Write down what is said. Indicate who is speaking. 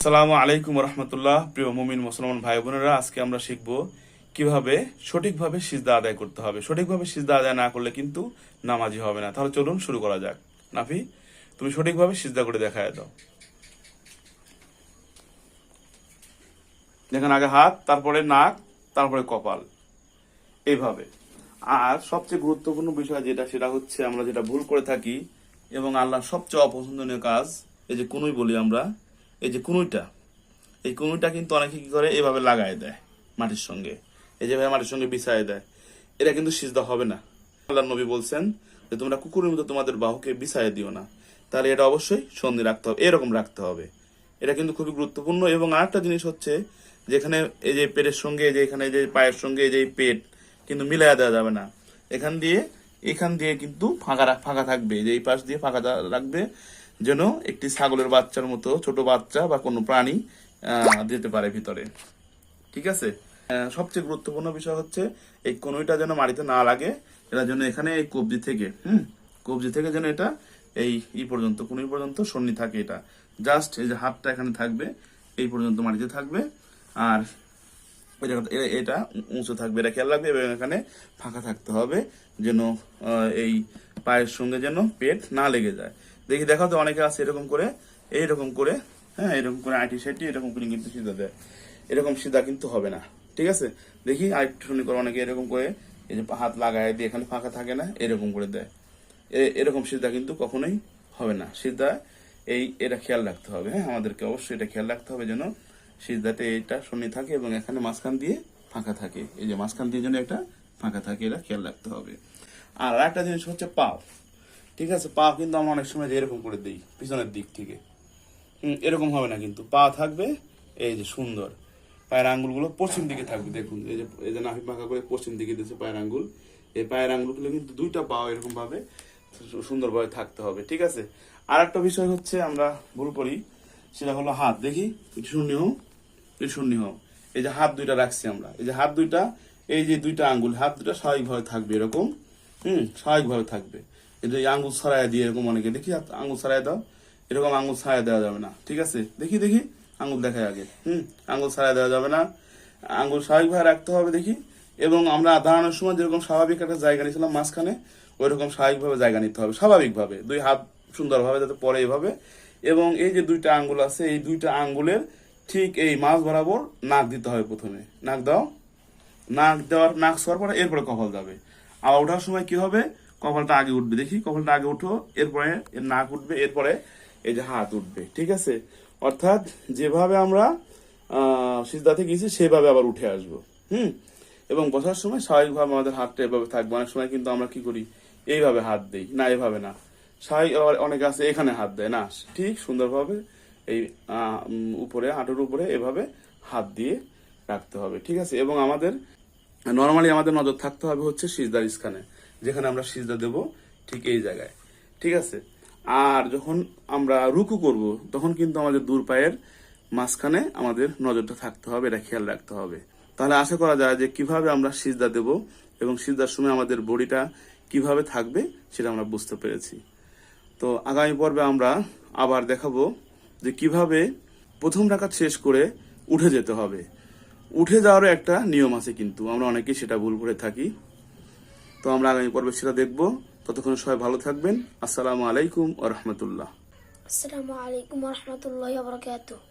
Speaker 1: আসসালামু আলাইকুম রহমতুল্লাহ। প্রিয় মুমিন মুসলমান ভাই বোনেরা, আজকে আমরা শিখব কিভাবে সঠিকভাবে সিজদা আদায় করতে হবে। সঠিকভাবে সিজদা আদায় না করলে কিন্তু নামাজি হবে না। তাহলে চলুন শুরু করা যাক। নাফি, তুমি সঠিকভাবে সিজদা করে দেখায় দাও। দেখেন, আগে হাত, তারপরে নাক, তারপরে কপাল, এইভাবে। আর সবচেয়ে গুরুত্বপূর্ণ বিষয় যেটা, সেটা হচ্ছে আমরা যেটা ভুল করে থাকি এবং আল্লাহর সবচেয়ে অপছন্দনীয় কাজ, এই যে কুনুই বলি আমরা, এই যে কুনুইটা, এই কুনুইটা কিন্তু অনেকে কি করে, এভাবে লাগায় দেয় মাটির সঙ্গে, এই যেভাবে মাটির সঙ্গে বিছায় দেয়। এটা কিন্তু সিজদা হবে না। আল্লাহর নবী বলছেন যে তোমরা কুকুরের মতো তোমাদের বাহুকে বিছায় দিও না। তাহলে এটা অবশ্যই সন্ধি রাখতে হবে, এরকম রাখতে হবে। এটা কিন্তু খুবই গুরুত্বপূর্ণ। এবং আরেকটা জিনিস হচ্ছে, যেখানে এই যে পেটের সঙ্গে, যে এখানে যে পায়ের সঙ্গে যে পেট কিন্তু মিলাইয়া দেওয়া যাবে না। এখান দিয়ে কিন্তু ফাঁকা থাকবে, যে এই পাশ দিয়ে ফাঁকা রাখবে, যেন একটি ছাগলের বাচ্চার মতো ছোট বাচ্চা বা কোনো প্রাণী যেতে পারে ভিতরে। ঠিক আছে। সবচেয়ে গুরুত্বপূর্ণ বিষয় হচ্ছে এই কনুইটা যেন মাটিতে না লাগে। এটা যেন এখানে এই কবজি থেকে যেন এটা এই পর্যন্ত, কনুই পর্যন্ত সন্নি থাকে। এটা জাস্ট এই যে হাতটা এখানে থাকবে, এই পর্যন্ত মাটিতে থাকবে। আর এটা উঁচু থাকবে, এটা খেয়াল রাখবে। এবং এখানে ফাঁকা থাকতে হবে, যেন এই পায়ের সঙ্গে যেন পেট না লেগে যায়। দেখা তো অনেকে আছে এরকম করে, এইরকম করে, হ্যাঁ, এরকম করে আইটি সাইটি এরকম করে কিন্তু সিধা দেয়। এরকম সিধা কিন্তু হবে না। ঠিক আছে, দেখি আরেকটু শুনি করে, অনেকে এরকম করে এই যে হাত লাগায় দিয়ে এখানে ফাঁকা থাকে না, এরকম করে দেয়। এরকম সিধা কিন্তু কখনোই হবে না। সিধা এটা খেয়াল রাখতে হবে। হ্যাঁ, আমাদেরকে অবশ্যই এটা খেয়াল রাখতে হবে যেন সিজদাতে এইটা সন্নি থাকে এবং এখানে মাঝখান দিয়ে ফাঁকা থাকে। এই যে মাঝখান দিয়ে যেন একটা ফাঁকা থাকে, এটা খেয়াল রাখতে হবে। আর একটা জিনিস হচ্ছে পাও। ঠিক আছে, পা কিন্তু আমরা অনেক সময় যে এরকম করে দিই পিছনের দিক থেকে, এরকম হবে না কিন্তু। পা থাকবে এই যে সুন্দর, পায়ের আঙ্গুলগুলো পশ্চিম দিকে থাকবে। দেখুন, এই যে নাভি পাকা করে পশ্চিম দিকে দিয়েছে পায়ের আঙ্গুল। এই পায়ের আঙ্গুলগুলো কিন্তু দুইটা পাও এরকম ভাবে সুন্দরভাবে থাকতে হবে। ঠিক আছে। আর একটা বিষয় হচ্ছে আমরা ভুল করি, সেটা হলো হাত। দেখি, একটু শূন্য হোক। এই যে হাত দুইটা রাখছি আমরা, এই যে হাত দুইটা, এই যে দুইটা আঙ্গুল, হাত দুইটা স্বাভাবিকভাবে থাকবে এরকম, স্বাভাবিকভাবে থাকবে। এই যে আঙ্গুল ছড়াইয়া দিয়ে এরকম, অনেকে দেখি আঙ্গুল ছড়াই দাও, এরকম আঙ্গুল ছাড়াই দেওয়া যাবে না। ঠিক আছে, দেখি আঙ্গুল দেখায় আগে, আঙ্গুল ছাড়াই দেওয়া যাবে না, আঙ্গুল স্বাভাবিকভাবে রাখতে হবে। দেখি, এবং আমরা দাঁড়ানোর সময় যেরকম স্বাভাবিক একটা জায়গা নিয়েছিলাম মাঝখানে, ওই রকম স্বাভাবিকভাবে জায়গা নিতে হবে, স্বাভাবিকভাবে দুই হাত সুন্দরভাবে যাতে পরে এইভাবে। এবং এই যে দুইটা আঙ্গুল আছে, এই দুইটা আঙ্গুলের ঠিক এই মাঝ বরাবর নাক দিতে হবে। প্রথমে নাক দাও, নাক শোয়ার পরে এরপরে কপাল যাবে। আবার ওঠার সময় কি হবে, কপালটা আগে উঠবে। দেখি, কপালটা আগে উঠো, এরপরে এর নাক উঠবে, এরপরে এই যে হাত উঠবে। ঠিক আছে, অর্থাৎ যেভাবে আমরা সিজদাতে গেছি সেভাবে আবার উঠে আসবো। এবং বসার সময় স্বাভাবিকভাবে আমাদের হাতটা এভাবে থাকবে। অনেক সময় কিন্তু আমরা কি করি, এইভাবে হাত দেই না, এভাবে না। স্বাভাবিক অনেকে আছে এখানে হাত দেয় না, ঠিক সুন্দরভাবে এই উপরে, হাঁটুর উপরে এভাবে হাত দিয়ে রাখতে হবে। ঠিক আছে। এবং আমাদের নর্মালি আমাদের নজর থাকতে হবে হচ্ছে সিজদার স্থানে, যেখানে আমরা সিজদা দেব, ঠিক এই জায়গায়। ঠিক আছে। আর যখন আমরা রুকু করব, তখন কিন্তু আমাদের দূর পায়ের মাঝখানে আমাদের নজরটা থাকতে হবে, এটা খেয়াল রাখতে হবে। তাহলে আশা করা যায় যে কিভাবে আমরা সিজদা দেব এবং সিজদার সময় আমাদের বডিটা কিভাবে থাকবে সেটা আমরা বুঝতে পেরেছি। তো আগামী পর্বে আমরা আবার দেখাবো যে কিভাবে প্রথম রাকাত শেষ করে উঠে যেতে হবে। উঠে যাওয়ারও একটা নিয়ম আছে, কিন্তু আমরা অনেকেই সেটা ভুল করে থাকি। তো আমরা আগামী পর্বে সেটা দেখবো। ততক্ষণ সবাই ভালো থাকবেন। আসসালামু আলাইকুম ওয়া রাহমাতুল্লাহ।
Speaker 2: আসসালামু আলাইকুম ওয়া রাহমাতুল্লাহি ওয়া বারাকাতুহু।